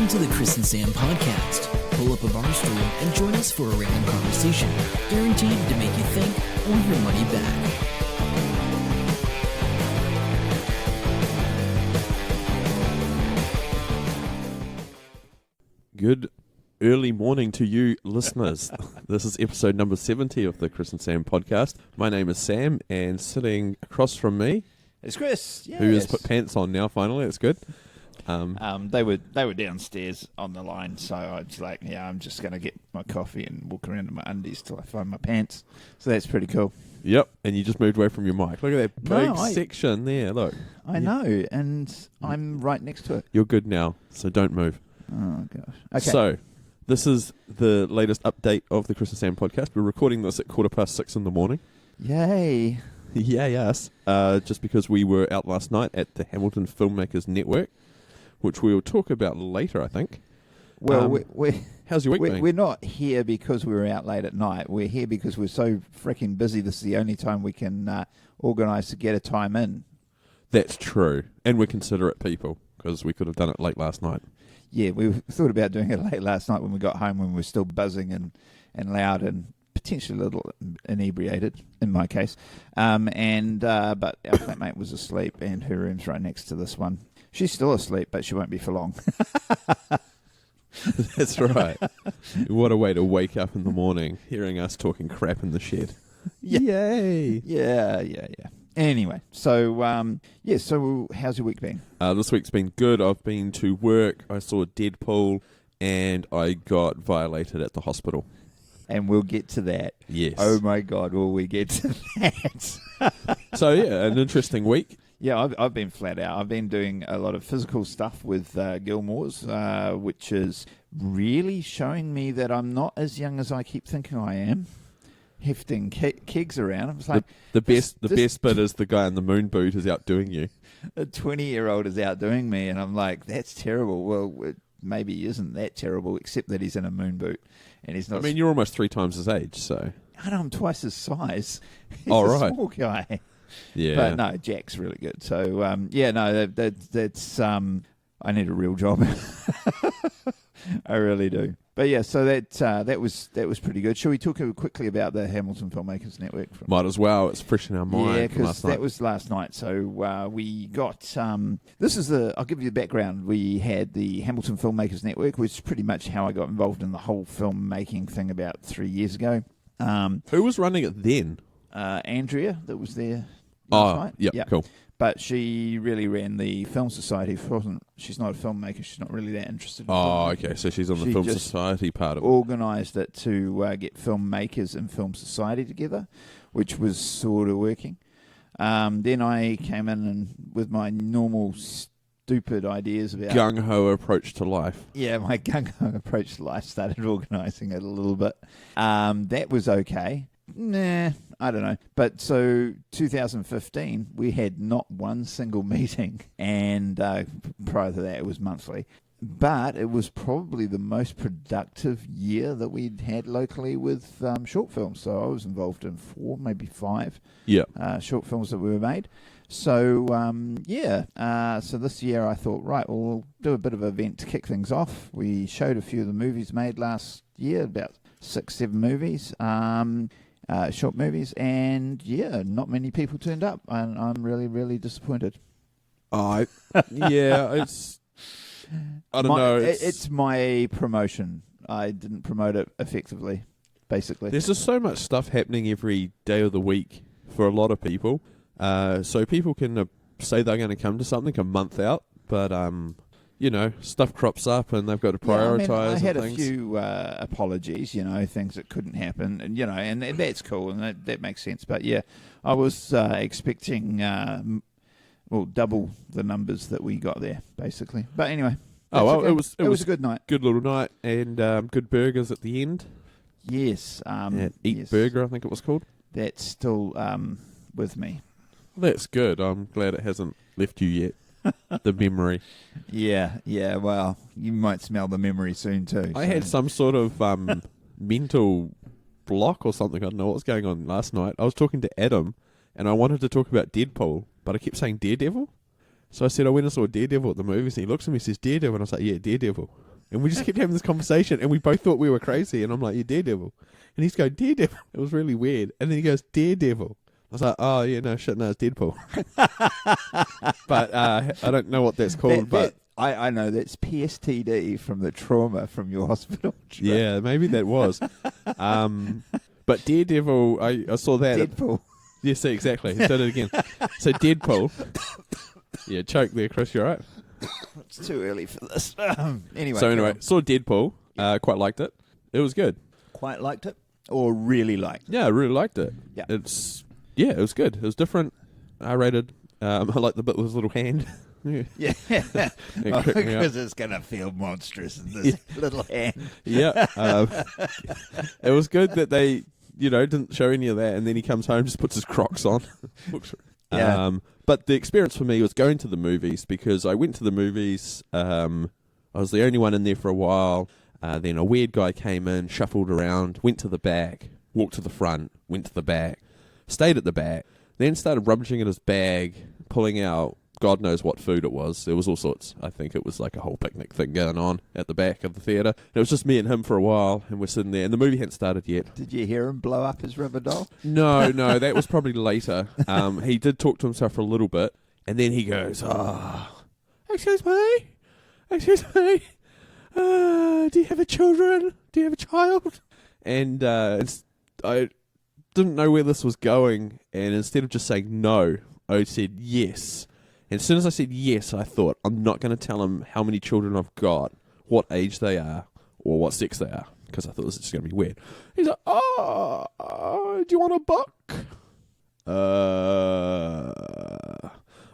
Welcome to the Chris and Sam podcast. Pull up a bar stool and join us for a random conversation, guaranteed to make you think or your money back. Good early morning to you listeners. This is episode number 70 of the Chris and Sam podcast. My name is Sam, and sitting across from me, it's Chris, yes. Who has put pants on now finally. It's good. They were downstairs on the line, so I was like, I'm just going to get my coffee and walk around in my undies till I find my pants. So that's pretty cool. Yep, and you just moved away from your mic. Look at that big section there, look. I know, and I'm right next to it. You're good now, so don't move. Oh, gosh. Okay. So, this is the latest update of the Chris and Sam podcast. We're recording this at 6:15 in the morning. Yay. Yeah, yes. Just because we were out last night at the Hamilton Filmmakers Network, which we will talk about later, I think. Well, how's your week been? We're not here because we were out late at night. We're here because we're so freaking busy. This is the only time we can organise to get a time in. That's true. And we're considerate people, because we could have done it late last night. Yeah, we thought about doing it late last night when we got home, when we were still buzzing and loud and potentially a little inebriated, in my case. But our flatmate was asleep, and her room's right next to this one. She's still asleep, but she won't be for long. That's right. What a way to wake up in the morning, hearing us talking crap in the shed. Yeah. Yay! Yeah. Anyway, so how's your week been? This week's been good. I've been to work, I saw Deadpool, and I got violated at the hospital. And we'll get to that. Yes. Oh my God, will we get to that? So yeah, an interesting week. Yeah, I've been flat out. I've been doing a lot of physical stuff with Gilmore's, which is really showing me that I'm not as young as I keep thinking I am. Hefting kegs around. I was like, the best bit is the guy in the moon boot is outdoing you. A 20-year-old is outdoing me, and I'm like, that's terrible. Well, maybe he isn't that terrible, except that he's in a moon boot, and he's not. I mean, you're almost 3 times his age, so. I know, I'm twice his size. He's right. A small guy. Yeah. But no, Jack's really good. So that's I need a real job. I really do. But yeah, so that was pretty good. Shall we talk quickly about the Hamilton Filmmakers Network? Might as well. It's fresh in our mind. Yeah, because that was last night. So we got I'll give you the background. We had the Hamilton Filmmakers Network, which is pretty much how I got involved in the whole filmmaking thing about 3 years ago. Who was running it then? Andrea, that was there last night. Yep, cool. But she really ran the Film Society. She's not a filmmaker. She's not really that interested in filmmaking. Okay. So she's on the Film Society part of it. Organised it to get filmmakers and Film Society together, which was sort of working. Then I came in and with my normal stupid ideas about... gung-ho approach to life. Yeah, my gung-ho approach to life, started organising it a little bit. That was okay. Nah, I don't know. But so 2015, we had not one single meeting, and prior to that, it was monthly. But it was probably the most productive year that we'd had locally with short films. So I was involved in 4, maybe 5 short films that were made. So, so this year I thought, right, well, we'll do a bit of an event to kick things off. We showed a few of the movies made last year, about 6-7 movies. Short movies, and not many people turned up, and I'm really, really disappointed. I don't know. It's my promotion. I didn't promote it effectively, basically. There's just so much stuff happening every day of the week for a lot of people. So people can say they're going to come to something a month out, but stuff crops up and they've got to prioritise. I had things. A few apologies, things that couldn't happen, and and that's cool, and that makes sense. But I was expecting double the numbers that we got there, basically. But anyway, it was a good night, good little night, and good burgers at the end. Yes, Eat Burger, I think it was called. That's still with me. That's good. I'm glad it hasn't left you yet. The memory. Yeah. Well, you might smell the memory soon too. I had some sort of mental block or something. I don't know what was going on last night. I was talking to Adam, and I wanted to talk about Deadpool, but I kept saying Daredevil. So I said I went and saw Daredevil at the movies, and he looks at me and says, Daredevil? And I was like, yeah, Daredevil. And we just kept having this conversation, and we both thought we were crazy. And I'm like, "You're Daredevil," and he's going, "Daredevil." It was really weird. And then he goes, "Daredevil." I was like, "Oh yeah, no shit, no, it's Deadpool." But I don't know what that's called. But I know that's PSTD from the trauma from your hospital trip. yeah, maybe that was. But Daredevil, I saw that. Deadpool. Yeah, see, exactly. He did it again. So Deadpool. Yeah, choke there, Chris. You all right? It's too early for this. Anyway. So anyway, saw Deadpool. Quite liked it. It was good. Quite liked it? Or really liked it? Yeah, I really liked it. Yeah. It was good. It was different. R-rated. I like the bit with his little hand. Yeah. Because it's going to feel monstrous in this little hand. Yeah. It was good that they, didn't show any of that, and then he comes home, just puts his Crocs on. Yeah. But the experience for me was going to the movies, because I went to the movies. I was the only one in there for a while. Then a weird guy came in, shuffled around, went to the back, walked to the front, went to the back, stayed at the back, then started rummaging in his bag, pulling out God knows what food it was. There was all sorts. I think it was like a whole picnic thing going on at the back of the theatre. It was just me and him for a while, and we're sitting there, and the movie hadn't started yet. Did you hear him blow up his rubber doll? No, that was probably later. He did talk to himself for a little bit, and then he goes, excuse me? Do you have children? Do you have a child? And I didn't know where this was going, and instead of just saying no, I said yes. And as soon as I said yes, I thought, I'm not going to tell him how many children I've got, what age they are, or what sex they are, because I thought this is just going to be weird. He's like, do you want a book?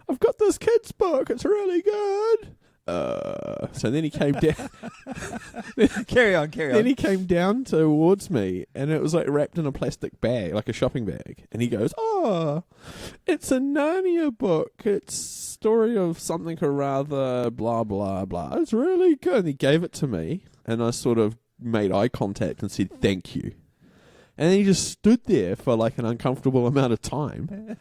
I've got this kid's book. It's really good. So then he came down. Carry on. Then he came down towards me, and it was like wrapped in a plastic bag, like a shopping bag. And he goes, it's a Narnia book. It's story of something or rather, blah, blah, blah. It's really good. And he gave it to me, and I sort of made eye contact and said, thank you. And then he just stood there for like an uncomfortable amount of time.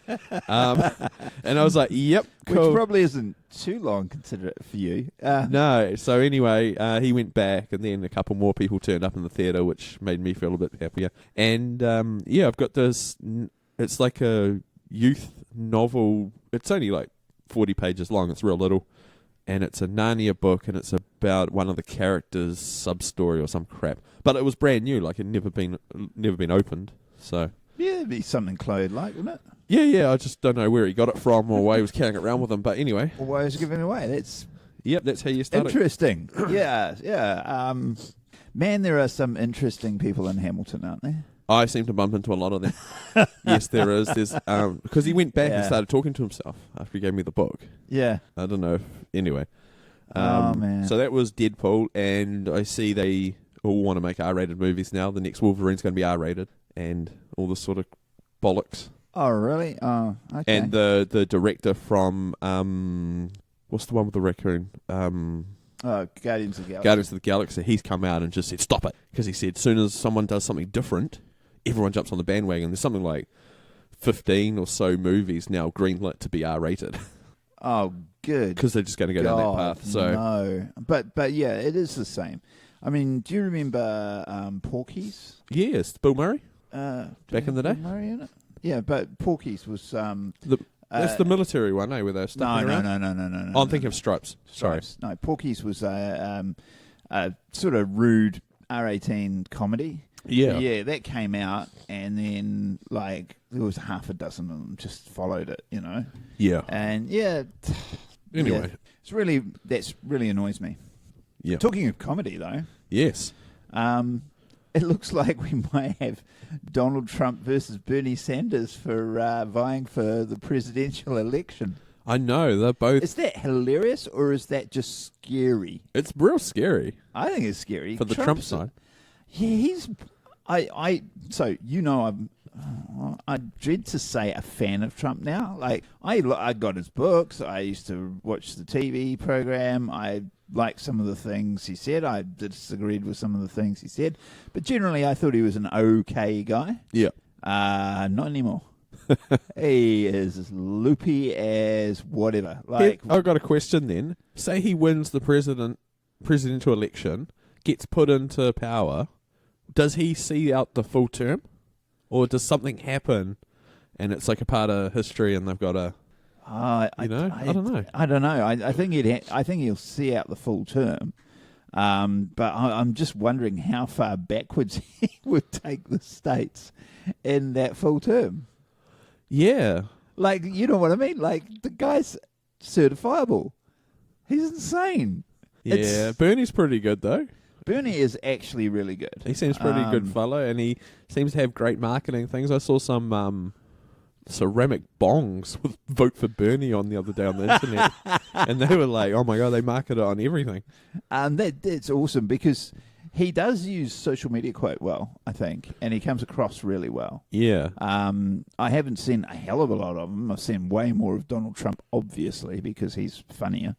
And I was like, yep, cool. Which probably isn't too long, considerate for you. No. So anyway, he went back, and then a couple more people turned up in the theatre, which made me feel a bit happier. And I've got this, it's like a youth novel. It's only like 40 pages long. It's real little. And it's a Narnia book, and it's about one of the characters' sub-story or some crap. But it was brand new, like it never been opened. So yeah, it'd be something Chloe like, wouldn't it? Yeah. I just don't know where he got it from or why he was carrying it around with him. But anyway, or why he was giving it away. That's how you start. Interesting. Yeah. Man, there are some interesting people in Hamilton, aren't there? I seem to bump into a lot of them. Yes, there is. There's because he went back and started talking to himself after he gave me the book. Yeah. I don't know. Anyway. Man. So that was Deadpool, and I see they all want to make R-rated movies now. The next Wolverine's going to be R-rated, and all this sort of bollocks. Oh, really? Oh, okay. And the director from what's the one with the raccoon? Guardians of the Galaxy. Guardians of the Galaxy. He's come out and just said, stop it. Because he said, as soon as someone does something different, everyone jumps on the bandwagon. There's something like 15 or so movies now greenlit to be R-rated. Oh, good. Because they're just going to go down that path. So no. But yeah, it is the same. I mean, do you remember Porky's? Yes, Bill Murray. Back in the day? Bill Murray in it? Yeah, but Porky's was... that's the military one, where they're stuck around? No. Oh, I'm thinking of Stripes. Sorry. No, Porky's was a sort of rude R18 comedy. Yeah. Yeah, that came out, and then, like, there was half a dozen of them just followed it, Yeah. And, yeah... Anyway. Yeah, that's really annoys me. Yeah. Talking of comedy, though... Yes. It looks like we might have Donald Trump versus Bernie Sanders for vying for the presidential election. I know, they're both... Is that hilarious, or is that just scary? It's real scary. I think it's scary. For the Trump side. Yeah, he's... So, I dread to say a fan of Trump now. Like, I got his books. I used to watch the TV program. I liked some of the things he said. I disagreed with some of the things he said. But generally, I thought he was an okay guy. Yeah. Not anymore. He is as loopy as whatever. Like, I've got a question then. Say he wins the presidential election. gets put into power, does he see out the full term? Or does something happen and it's like a part of history and they've got to... I don't know. I don't know. I think he'll see out the full term, but I'm just wondering how far backwards he would take the states in that full term. Yeah, like, you know what I mean. Like, the guy's certifiable. He's insane. Yeah, Bernie's pretty good though. Bernie is actually really good. He seems pretty good fellow, and he seems to have great marketing things. I saw some ceramic bongs with "Vote for Bernie" on the other day on the internet, and they were like, "Oh my god!" They market it on everything. That's awesome because he does use social media quite well, I think, and he comes across really well. Yeah. I haven't seen a hell of a lot of him. I've seen way more of Donald Trump, obviously, because he's funnier.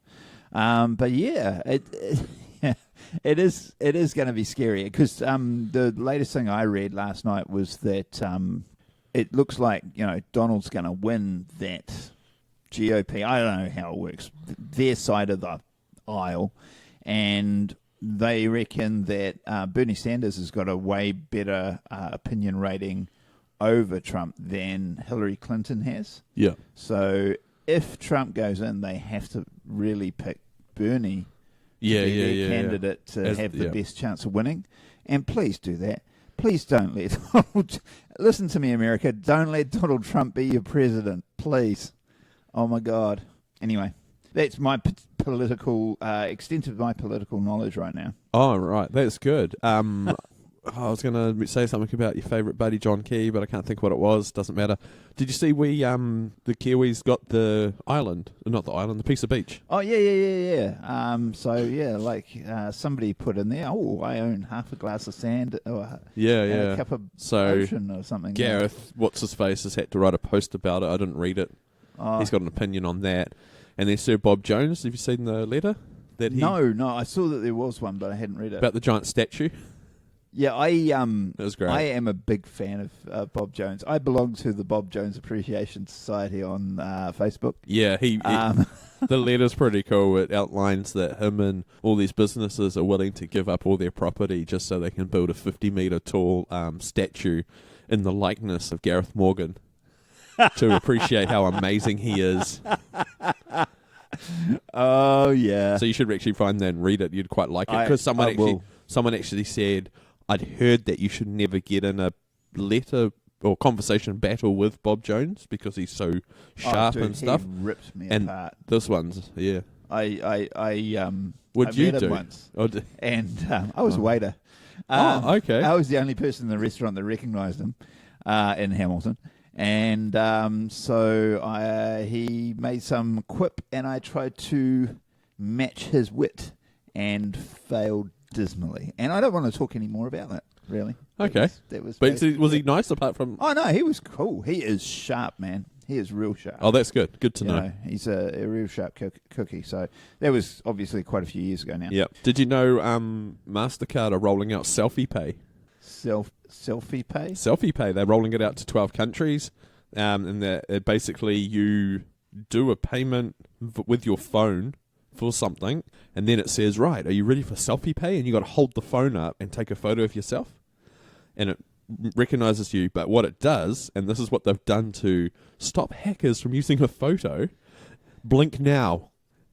But yeah, it is going to be scary because the latest thing I read last night was that it looks like, Donald's going to win that GOP. I don't know how it works. Their side of the aisle, and they reckon that Bernie Sanders has got a way better opinion rating over Trump than Hillary Clinton has. Yeah. So if Trump goes in, they have to really pick Bernie to be their candidate to have the best chance of winning. And please do that. Please don't let listen to me, America. Don't let Donald Trump be your president, please. Oh my God. Anyway, that's my political extent of my political knowledge right now. Oh right, that's good. I was going to say something about your favourite buddy John Key, but I can't think what it was. Doesn't matter. Did you see the Kiwis got the island? Not the island, the piece of beach. Oh, yeah. Somebody put in there, I own half a glass of sand or a cup of ocean or something. Gareth, what's-his-face, has had to write a post about it. I didn't read it. Oh. He's got an opinion on that. And then Sir Bob Jones, have you seen the letter? No, I saw that there was one, but I hadn't read it. About the giant statue? Yeah, it was great. I am a big fan of Bob Jones. I belong to the Bob Jones Appreciation Society on Facebook. Yeah, the letter's pretty cool. It outlines that him and all these businesses are willing to give up all their property just so they can build a 50-metre tall statue in the likeness of Gareth Morgan to appreciate how amazing he is. Oh, yeah. So you should actually find that and read it. You'd quite like it because someone actually said, I'd heard that you should never get in a letter or conversation battle with Bob Jones because he's so sharp and stuff. He ripped me and apart. This one's, yeah. What'd you do? Him once, and I was a waiter. Okay. I was the only person in the restaurant that recognised him in Hamilton. And so he made some quip, and I tried to match his wit and failed dismally. And I don't want to talk any more about that, really. Okay. Was he nice apart from... Oh, no, he was cool. He is sharp, man. He is real sharp. Oh, that's good. Good to know. He's a real sharp cookie. So that was obviously quite a few years ago now. Yeah. Did you know MasterCard are rolling out Selfie Pay? Selfie Pay? Selfie Pay. They're rolling it out to 12 countries. And basically you do a payment with your phone for something, and then it says, right, are you ready for Selfie Pay? And you got to hold the phone up and take a photo of yourself, and it recognizes you. But what it does, and this is what they've done to stop hackers from using a photo, blink now,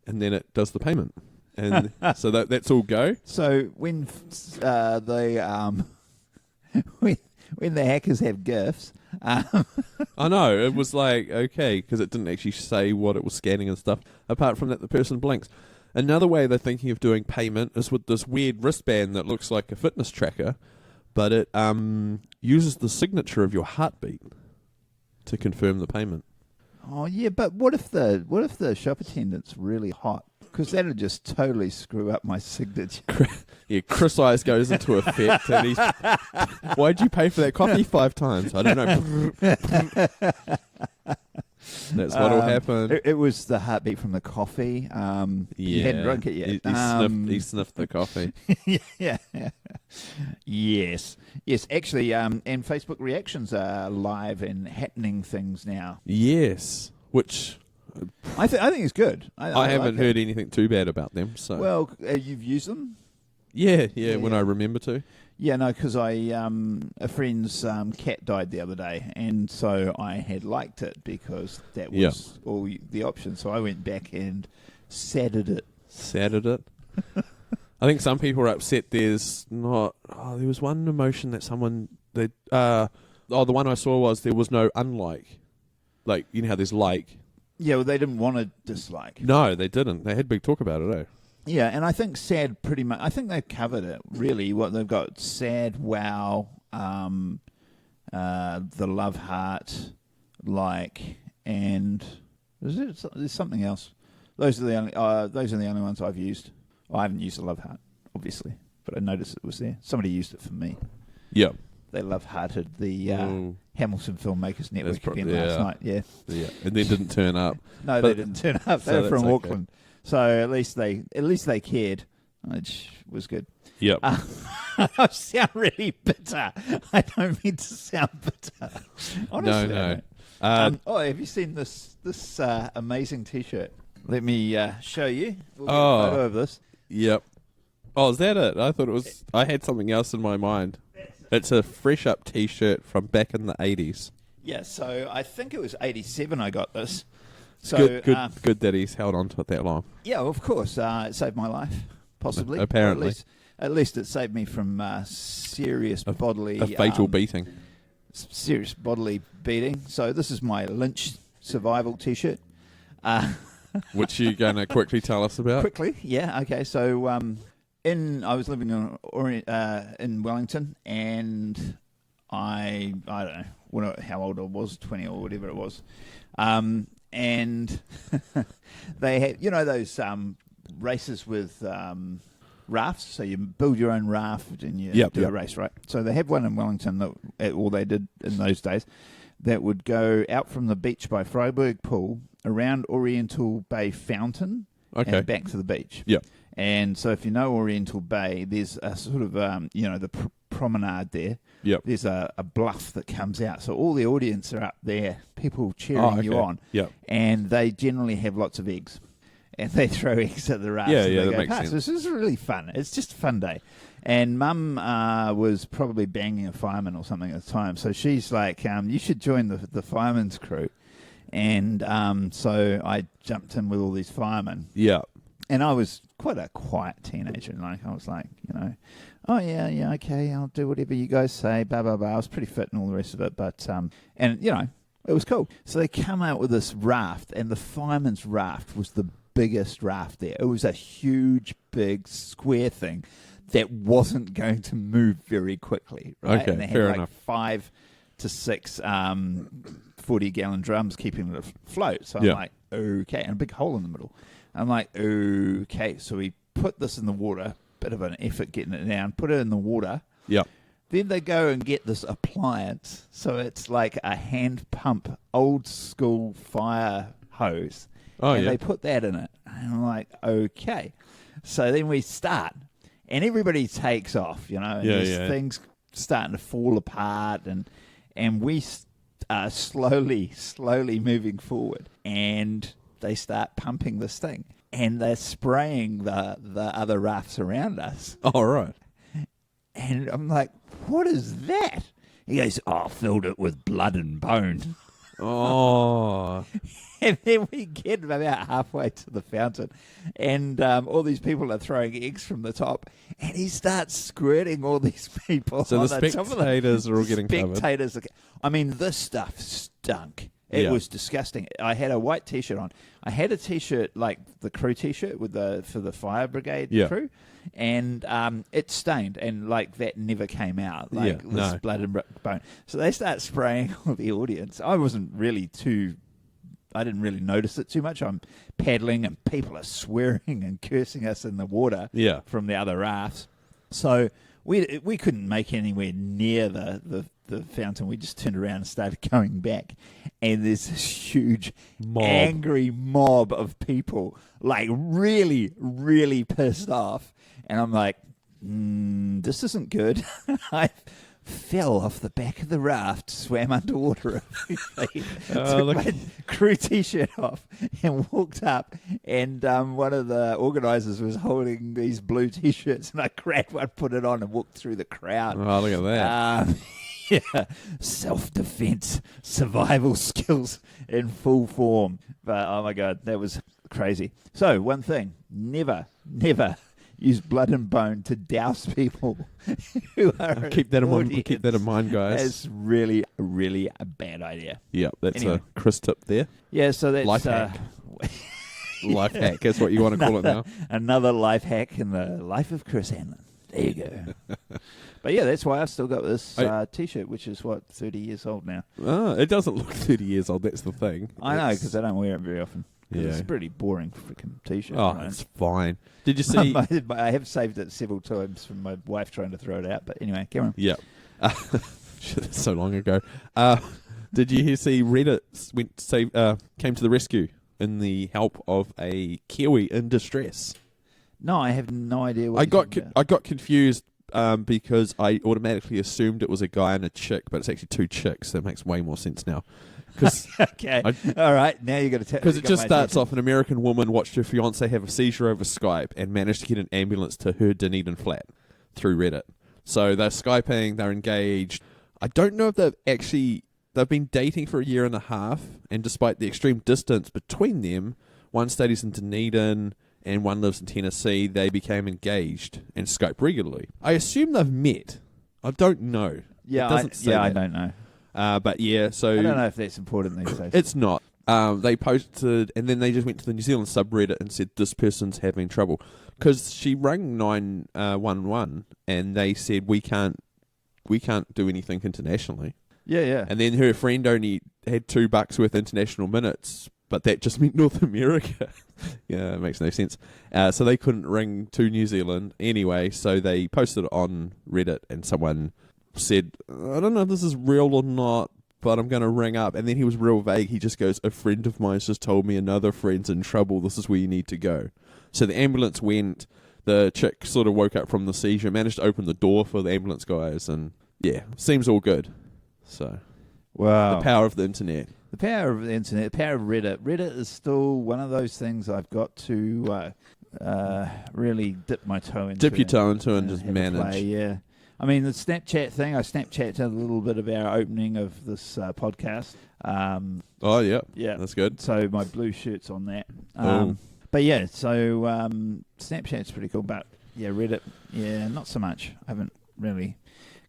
and then it does the payment. And so that's all go. So when when the hackers have gifts, I know, it was like, okay, because it didn't actually say what it was scanning and stuff. Apart from that, the person blinks. Another way they're thinking of doing payment is with this weird wristband that looks like a fitness tracker, but it uses the signature of your heartbeat to confirm the payment. Oh yeah, but what if the shop attendant's really hot? Because that would just totally screw up my signature. Yeah, Chris Eyes goes into effect, and he's, why'd you pay for that coffee 5 times? I don't know. That's what'll happen. It was the heartbeat from the coffee. He hadn't drunk it yet. He sniffed the coffee. Yeah. Yes. Actually, and Facebook reactions are live and happening things now. Yes, which I think it's good. I haven't heard anything too bad about them. So well, you've used them. Yeah, when I remember to. Yeah, no, because a friend's cat died the other day, and so I had liked it because that was all the options. So I went back and sadded it. Sadded it? I think some people are upset there's not... Oh, there was one emotion that someone... the one I saw was there was no unlike. Like, you know how there's like... Yeah, well, they didn't want to dislike. No, they didn't. They had big talk about it, eh? Yeah, and I think sad pretty much... I think they've covered it, really. What they've got, sad, wow, the love heart, like, and... There's something else. Those are the only ones I've used. I haven't used the love heart, obviously, but I noticed it was there. Somebody used it for me. Yeah. They love-hearted the Hamilton Filmmakers Network event last night. Yeah, and they didn't turn up. No, they didn't turn up. They were from Auckland, so at least they cared, which was good. Yep. I sound really bitter. I don't mean to sound bitter. Honestly, no. Have you seen this amazing T-shirt? Let me show you. We'll get a photo of this. Yep. Oh, is that it? I thought it was... I had something else in my mind. It's a fresh up T-shirt from back in the 80s. Yeah, so I think it was 87 I got this. So good that he's held on to it that long. Yeah, of course. It saved my life, possibly. Apparently. At least it saved me from serious bodily... A fatal beating. Serious bodily beating. So this is my Lynch survival T-shirt. Which you're going to quickly tell us about? Quickly, yeah. Okay, so I was living in Wellington, and I don't know how old I was, 20 or whatever it was, and they had those races with rafts. So you build your own raft and you do a race, right? So they have one in Wellington they did in those days. That would go out from the beach by Freiburg Pool, around Oriental Bay Fountain, and back to the beach. Yeah. And so if you know Oriental Bay, there's a sort of, the promenade there. Yep. There's a bluff that comes out. So all the audience are up there, people cheering you on. Yep. And they generally have lots of eggs. And they throw eggs at the raft. Yeah, and they that go makes past. sense. This is really fun. It's just a fun day. And Mum was probably banging a fireman or something at the time. So she's like, you should join the fireman's crew. And so I jumped in with all these firemen. Yeah. And I was quite a quiet teenager. And I was like, oh, yeah, okay, I'll do whatever you guys say, blah, blah, blah. I was pretty fit and all the rest of it. But, it was cool. So they come out with this raft, and the fireman's raft was the biggest raft there. It was a huge, big, square thing that wasn't going to move very quickly, right? Okay, and they had fair enough. 5 to 6 40-gallon drums keeping it afloat. So I'm like, okay, and a big hole in the middle. I'm like, okay. So we put this in the water, bit of an effort getting it down, put it in the water. Yeah. Then they go and get this appliance. So it's like a hand pump, old school fire hose. Oh, and they put that in it. And I'm like, okay. So then we start. And everybody takes off, and there's things starting to fall apart. And we are slowly moving forward. And they start pumping this thing. And they're spraying the other rafts around us. All right. And I'm like, what is that? He goes, I filled it with blood and bone. Oh. And then we get about halfway to the fountain, and all these people are throwing eggs from the top, and he starts squirting all these people. So the spectators are all getting covered. I mean, this stuff stunk. It was disgusting. I had a white T-shirt on. I had a T-shirt like the crew T-shirt for the fire brigade crew, and it stained, and like that never came out. Like this blood and bone. So they start spraying all the audience. I didn't really notice it too much. I'm paddling, and people are swearing and cursing us in the water from the other rafts. So we couldn't make anywhere near the fountain. We just turned around and started going back, and there's this huge angry mob of people, like really, really pissed off. And I'm like, this isn't good. I fell off the back of the raft, swam underwater, took look. my crew T-shirt off, and walked up. And one of the organisers was holding these blue T-shirts, and I grabbed one, put it on, and walked through the crowd. Oh, look at that. Yeah, self-defense, survival skills in full form. But oh my God, that was crazy. So one thing: never use blood and bone to douse people who are. Keep that in mind, guys. It's really, really a bad idea. Yeah, that's Anyway. a Chris tip there. Yeah, so that's Life hack. Life hack is what you want to call it now. Another life hack in the life of Chris Hanlon. There you go. But yeah, that's why I've still got this T-shirt, which is 30 years old now. Oh, it doesn't look 30 years old. That's the thing. I know, because I don't wear it very often. Yeah. It's a pretty boring freaking T-shirt. Oh, right? it's fine. Did you see? I have saved it several times from my wife trying to throw it out. But anyway, come on. Yeah. Shit, that's so long ago. Did you see Reddit came to the rescue in the help of a Kiwi in distress? No, I have no idea what I got confused because I automatically assumed it was a guy and a chick, but it's actually two chicks. That makes way more sense now. Okay. All right. Now you got to tell. Because it just starts off: an American woman watched her fiance have a seizure over Skype and managed to get an ambulance to her Dunedin flat through Reddit. So they're Skyping, they're engaged. I don't know if they've been dating for a year and a half, and despite the extreme distance between them, one studies in Dunedin and one lives in Tennessee, they became engaged and Skype regularly. I assume they've met. I don't know. Yeah, I don't know. But yeah, so I don't know if that's important these days. It's not. They posted, and then they just went to the New Zealand subreddit and said this person's having trouble because she rang 911 and they said we can't do anything internationally. Yeah. And then her friend only had $2 worth international minutes, but that just meant North America. Yeah, it makes no sense. So they couldn't ring to New Zealand anyway. So they posted it on Reddit, and someone said, I don't know if this is real or not, but I'm going to ring up. And then he was real vague. He just goes, a friend of mine's just told me another friend's in trouble. This is where you need to go. So the ambulance went. The chick sort of woke up from the seizure, managed to open the door for the ambulance guys, and yeah, seems all good. So, wow. The power of the internet. The power of the internet, the power of Reddit. Reddit is still one of those things I've got to really dip my toe into. Dip your toe into and just manage. Play, yeah. I mean, the Snapchat thing, I Snapchatted a little bit of our opening of this podcast. Oh, yeah. Yeah. That's good. So my blue shirt's on that. Oh. But yeah, so Snapchat's pretty cool. But yeah, Reddit, yeah, not so much. I haven't really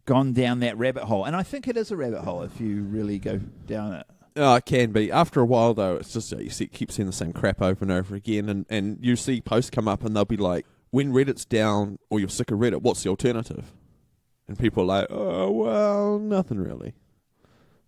gone down that rabbit hole. And I think it is a rabbit hole if you really go down it. Oh, it can be. After a while, though, it's just keep seeing the same crap over and over again. And you see posts come up and they'll be like, when Reddit's down or you're sick of Reddit, what's the alternative? And people are like, oh, well, nothing really.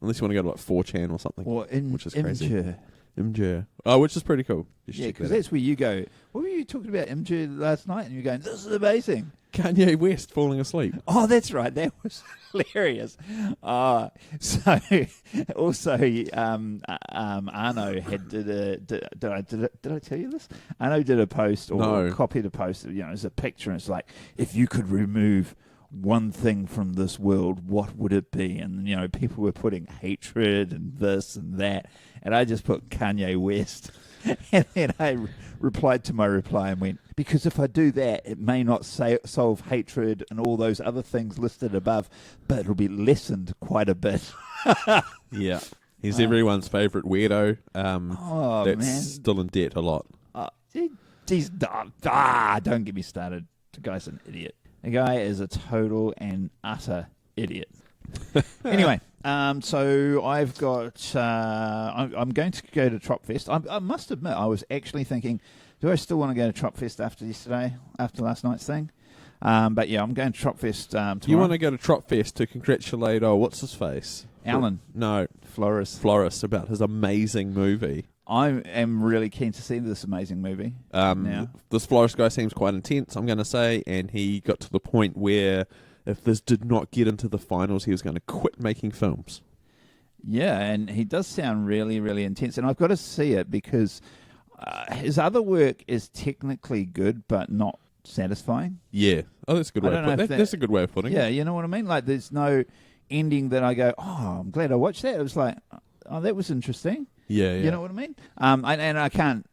Unless you want to go to like 4chan or something, which is crazy. Imgur. Oh, which is pretty cool. Yeah, because that's where you go. What were you talking about Imgur last night? And you're going, this is amazing. Kanye West falling asleep. Oh, that's right. That was hilarious. So also, Arno did I tell you this? Arno did a post or copied a post. You know, it's a picture, and it's like, if you could remove one thing from this world, what would it be? And you know, people were putting hatred and this and that, and I just put Kanye West. And then I replied to my reply and went, because if I do that, it may not solve hatred and all those other things listed above, but it'll be lessened quite a bit. Yeah. He's everyone's favourite weirdo. That's man. Still in debt a lot. Don't get me started. The guy's an idiot. The guy is a total and utter idiot. Anyway, so I've got... I'm going to go to Tropfest. I must admit, I was actually thinking, do I still want to go to Tropfest after last night's thing? But yeah, I'm going to Tropfest tomorrow. You want to go to Tropfest to congratulate, what's his face? Alan. No. Floris, about his amazing movie. I am really keen to see this amazing movie now. This Floris guy seems quite intense, I'm going to say, and he got to the point where if this did not get into the finals, he was going to quit making films. Yeah, and he does sound really, really intense, and I've got to see it because his other work is technically good, but not satisfying. Yeah. Oh, that's a good I way don't of know putting if that. That's a good way of putting Yeah, it. you know what I mean? Like, there's no ending that I go, oh, I'm glad I watched that. It was like, oh, that was interesting. Yeah, yeah. You know what I mean? And I can't,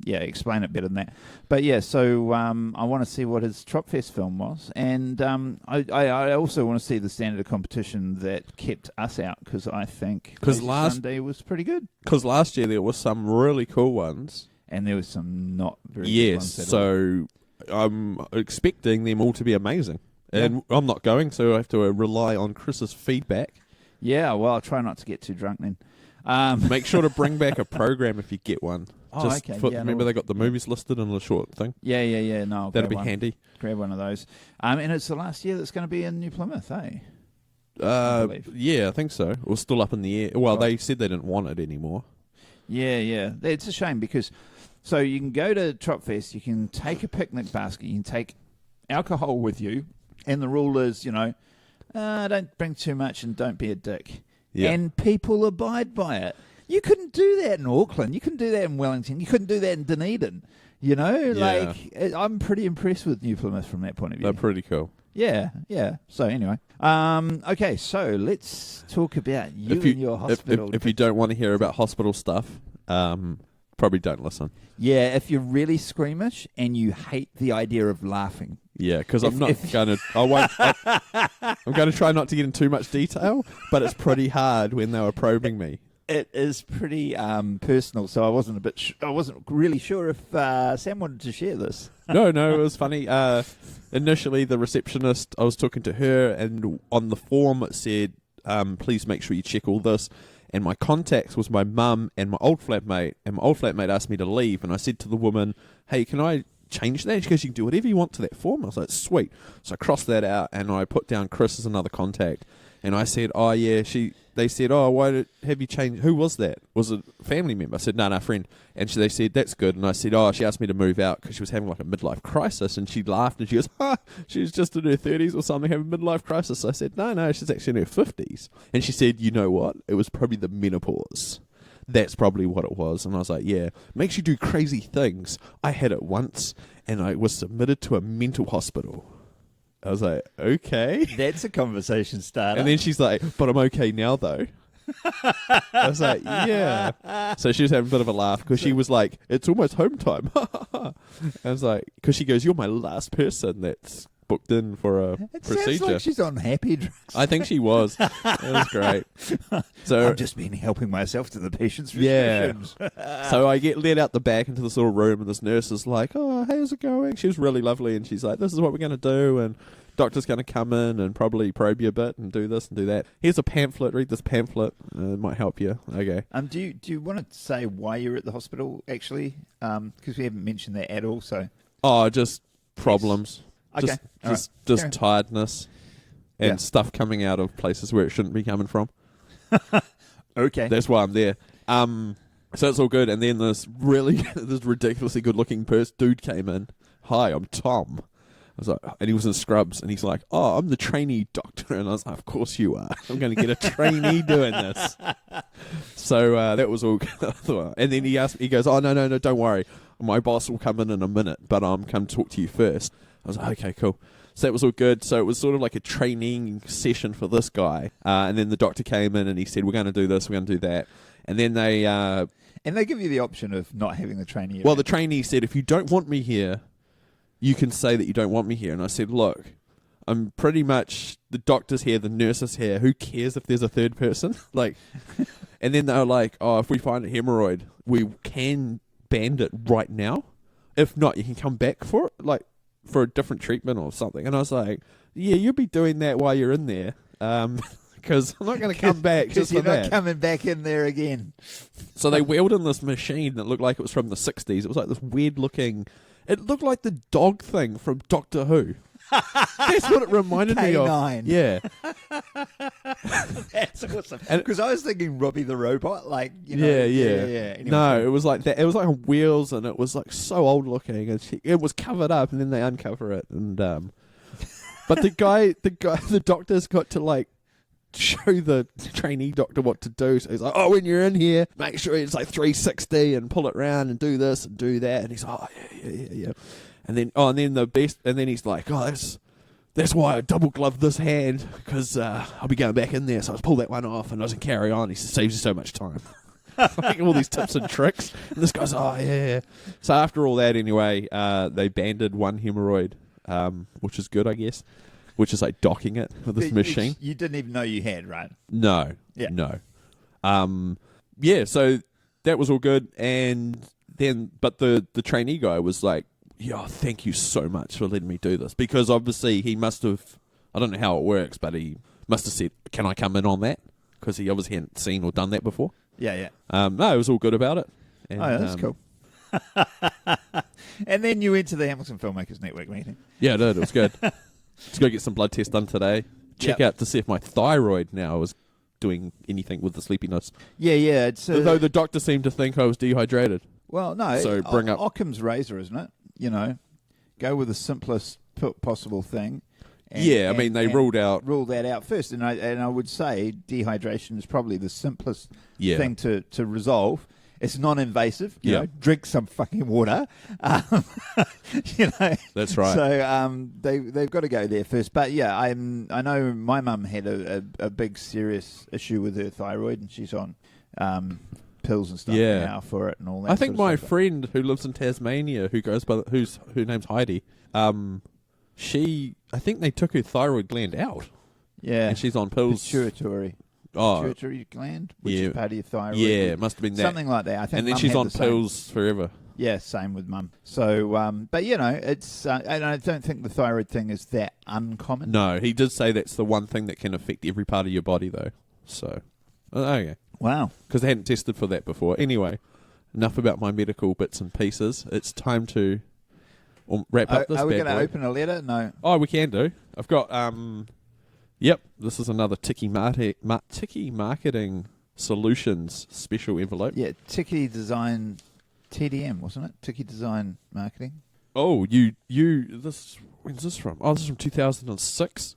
explain it better than that. But yeah, so I want to see what his Tropfest film was, and I also want to see the standard of competition that kept us out, because I think Sunday was pretty good. Because last year there were some really cool ones, and there was some not very good ones at all. so I'm expecting them all to be amazing, and I'm not going, so I have to rely on Chris's feedback. Yeah, well, I'll try not to get too drunk then. Make sure to bring back a program if you get one. Oh, okay. Remember they got the movies listed in a short thing? Yeah. No, that'll be handy. Grab one of those. And it's the last year that's going to be in New Plymouth, eh? Yeah, I think so. It was still up in the air. Well, they said they didn't want it anymore. Yeah. It's a shame because, so you can go to Tropfest, you can take a picnic basket, you can take alcohol with you, and the rule is, don't bring too much and don't be a dick. Yeah. And people abide by it. You couldn't do that in Auckland. You couldn't do that in Wellington. You couldn't do that in Dunedin. I'm pretty impressed with New Plymouth from that point of view. They're pretty cool. Yeah. So anyway, okay. So let's talk about you and your hospital. If you don't want to hear about hospital stuff, probably don't listen. Yeah, if you're really squeamish and you hate the idea of laughing. Yeah, because I'm not going to. I won't. I'm going to try not to get in too much detail, but it's pretty hard when they were probing me. It is pretty personal, so I wasn't really sure if Sam wanted to share this. No, it was funny. Initially, the receptionist, I was talking to her, and on the form it said, "Please make sure you check all this." And my contacts was my mum and my old flatmate, and my old flatmate asked me to leave, and I said to the woman, "Hey, can I change that?" She goes, "You can do whatever you want to that form." I was like, "Sweet." So I crossed that out, and I put down Chris as another contact, and I said, "Oh yeah." They said, "Oh, why have you changed? Who was that? Was it a family member?" I said, "No, friend." And they said, "That's good." And I said, "Oh, she asked me to move out because she was having like a midlife crisis." And she laughed and she goes, she was just in her 30s or something, having a midlife crisis. I said, no, she's actually in her 50s. And she said, "You know what? It was probably the menopause. That's probably what it was." And I was like, "Yeah, makes you do crazy things. I had it once and I was submitted to a mental hospital." I was like, "Okay." That's a conversation starter. And then she's like, "But I'm okay now, though." I was like, "Yeah." So she was having a bit of a laugh because she was like, "It's almost home time." I was like, because she goes, "You're my last person that's booked in for a procedure." Sounds like she's on happy drugs. I think she was. It was great. So I've just been helping myself to the patient's restrictions. So I get led out the back into this little room, and this nurse is like, "Oh, how's it going?" She was really lovely, and she's like, "This is what we're going to do," and doctor's going to come in and probably probe you a bit and do this and do that. Here's a pamphlet. Read this pamphlet. It might help you. Okay. Do you want to say why you're at the hospital, actually? Because we haven't mentioned that at all. So. Oh, just problems. Okay. Just tiredness and stuff coming out of places where it shouldn't be coming from. Okay. That's why I'm there. So it's all good. And then this ridiculously good-looking dude came in. "Hi, I'm Tom." I was like, and he was in scrubs, and he's like, "Oh, I'm the trainee doctor." And I was like, "Of course you are. I'm going to get a trainee doing this." So that was all good. And then he goes, "Oh, no, don't worry. My boss will come in a minute, but I'm come to talk to you first." I was like, "Okay, cool." So that was all good. So it was sort of like a training session for this guy. And then the doctor came in, and he said, "We're going to do this, we're going to do that." And then they... and they give you the option of not having the trainee. Well, the trainee said, "If you don't want me here, you can say that you don't want me here." And I said, "Look, I'm pretty much, the doctor's here, the nurse is here. Who cares if there's a third person?" And then they were like, "Oh, if we find a hemorrhoid, we can band it right now. If not, you can come back for it, for a different treatment or something." And I was like, "Yeah, you'll be doing that while you're in there. Because I'm not going to come back just for that." Because you're not coming back in there again. So they wheeled in this machine that looked like it was from the 60s. It was like this weird looking... It looked like the dog thing from Doctor Who. That's what it reminded me of. K9. Yeah. That's awesome. Because I was thinking Robbie the Robot, Yeah. Anyway. No, it was like that. It was like on wheels, and it was like so old looking, and it was covered up, and then they uncover it, and but the doctor's got to show the trainee doctor what to do. So he's like, "Oh, when you're in here, make sure it's 360 and pull it around and do this and do that." And he's like, "Oh, yeah. And then the best, and then he's like, oh, that's why I double gloved this hand, because I'll be going back in there, so I pull that one off and doesn't carry on. He saves you so much time. Like all these tips and tricks. And this guy's, oh, yeah. So after all that, anyway, they banded one hemorrhoid, which is good, I guess, which is like docking it with this machine. You didn't even know you had, right? No. Yeah. No. So that was all good. And then, but the trainee guy was like, yeah, thank you so much for letting me do this. Because obviously he must have, I don't know how it works, but he must have said, can I come in on that? Because he obviously hadn't seen or done that before. Yeah. No, it was all good about it. And, that's cool. And then you went to the Hamilton Filmmakers Network meeting. Yeah, I did. It was good. Let's go get some blood tests done today. Check out to see if my thyroid now is doing anything with the sleepiness. Yeah. It's, although the doctor seemed to think I was dehydrated. Well, no. So bring up Occam's razor, isn't it? You know, go with the simplest possible thing. They ruled that out first, and I would say dehydration is probably the simplest thing to resolve. It's non-invasive. You know, drink some fucking water. That's right. So they've got to go there first. But yeah, I know my mum had a big serious issue with her thyroid, and she's on pills and stuff now for it and all that. I think my friend who lives in Tasmania, who goes by her name's Heidi. I think they took her thyroid gland out. Yeah. And she's on pills. Pituitary gland, which is part of your thyroid. Yeah, it must have been that. Something like that. I think. And then she's on pills forever. Yeah, same with mum. So, but it's, and I don't think the thyroid thing is that uncommon. No, he did say that's the one thing that can affect every part of your body, though. So, okay. Wow. Because they hadn't tested for that before. Anyway, enough about my medical bits and pieces. It's time to wrap up this. Are we going to open a letter? No. Oh, we can do. I've got, this is another Tiki Marketing Solutions special envelope. Yeah, Tiki Design TDM, wasn't it? Tiki Design Marketing. Oh, when's this from? Oh, this is from 2006.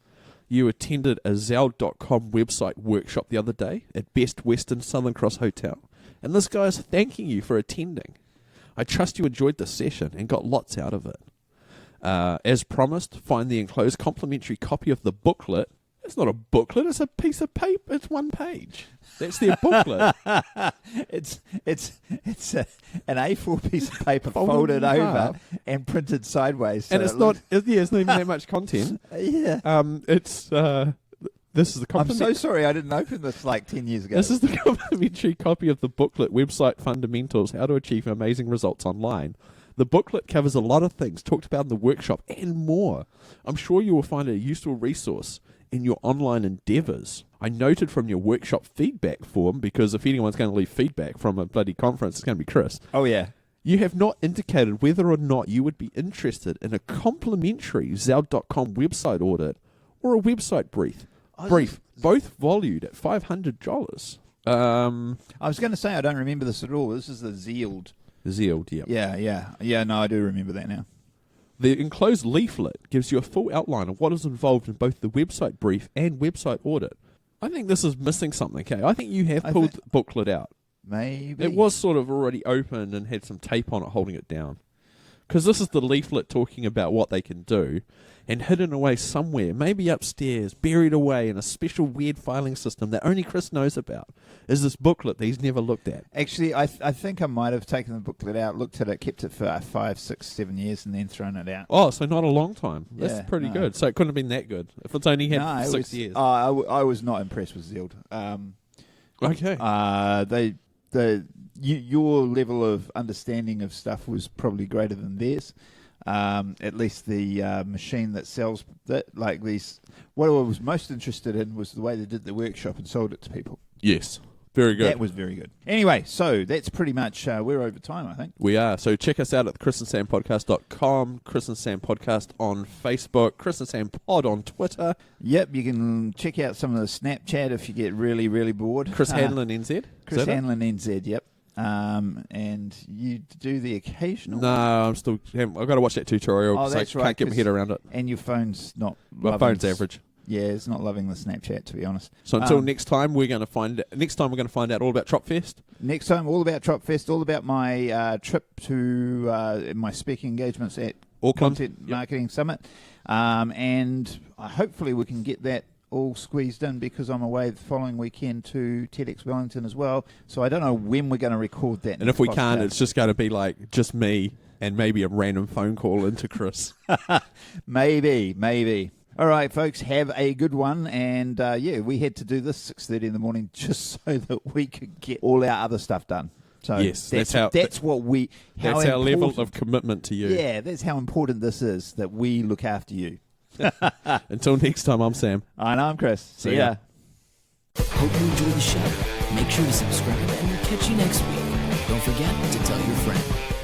You attended a Zeld.com website workshop the other day at Best Western Southern Cross Hotel, and this guy is thanking you for attending. I trust you enjoyed the session and got lots out of it. As promised, find the enclosed complimentary copy of the booklet. It's not a booklet, it's a piece of paper. It's one page. That's their booklet. It's an A4 piece of paper folded over and printed sideways. And it's not even that much content. Yeah. This is the I'm so sorry I didn't open this like 10 years ago. This is the complimentary copy of the booklet, Website Fundamentals, How to Achieve Amazing Results Online. The booklet covers a lot of things talked about in the workshop and more. I'm sure you will find it a useful resource in your online endeavours. I noted from your workshop feedback form, because if anyone's going to leave feedback from a bloody conference, it's going to be Chris. Oh, yeah. You have not indicated whether or not you would be interested in a complimentary Zeld.com website audit or a website brief, both valued at $500. I was going to say, I don't remember this at all. This is the Zeld. Zeld, yeah. Yeah, no, I do remember that now. The enclosed leaflet gives you a full outline of what is involved in both the website brief and website audit. I think this is missing something, okay? I think you have pulled the booklet out. Maybe. It was sort of already opened and had some tape on it holding it down. Because this is the leaflet talking about what they can do, and hidden away somewhere, maybe upstairs, buried away in a special weird filing system that only Chris knows about, is this booklet that he's never looked at. Actually, I think I might have taken the booklet out, looked at it, kept it for 5, 6, 7 years, and then thrown it out. Oh, so not a long time. That's pretty good. So it couldn't have been that good if it's only had 6 years. I was not impressed with Zeld. Okay. Your level of understanding of stuff was probably greater than theirs. At least the machine that sells that, like these. What I was most interested in was the way they did the workshop and sold it to people. Yes, very good. That was very good. Anyway, so that's pretty much we're over time, I think. We are. So check us out at chrisandsampodcast.com, Chris and Sam Podcast on Facebook, Chris and Sam Pod on Twitter. Yep, you can check out some of the Snapchat if you get really, really bored. Chris Hanlon NZ. Chris Hanlon NZ, yep. And you do the occasional. No, I've got to watch that tutorial because I can't get my head around it. And your phone's not. My phone's average. Yeah, it's not loving the Snapchat, to be honest. So until next time, we're going to find out all about Tropfest. Next time, all about Tropfest, all about my trip to my speaking engagements at Auckland. Content Marketing Summit. And hopefully we can get that all squeezed in, because I'm away the following weekend to TEDx Wellington as well. So I don't know when we're going to record that. And if we can't, it's just going to be like just me and maybe a random phone call into Chris. Maybe. All right, folks, have a good one. And we had to do this 6:30 in the morning just so that we could get all our other stuff done. So yes, that's our level of commitment to you. Yeah, that's how important this is, that we look after you. Until next time, I'm Sam. And I'm Chris. See ya. Hope you enjoy the show. Make sure to subscribe and we'll catch you next week. Don't forget to tell your friend.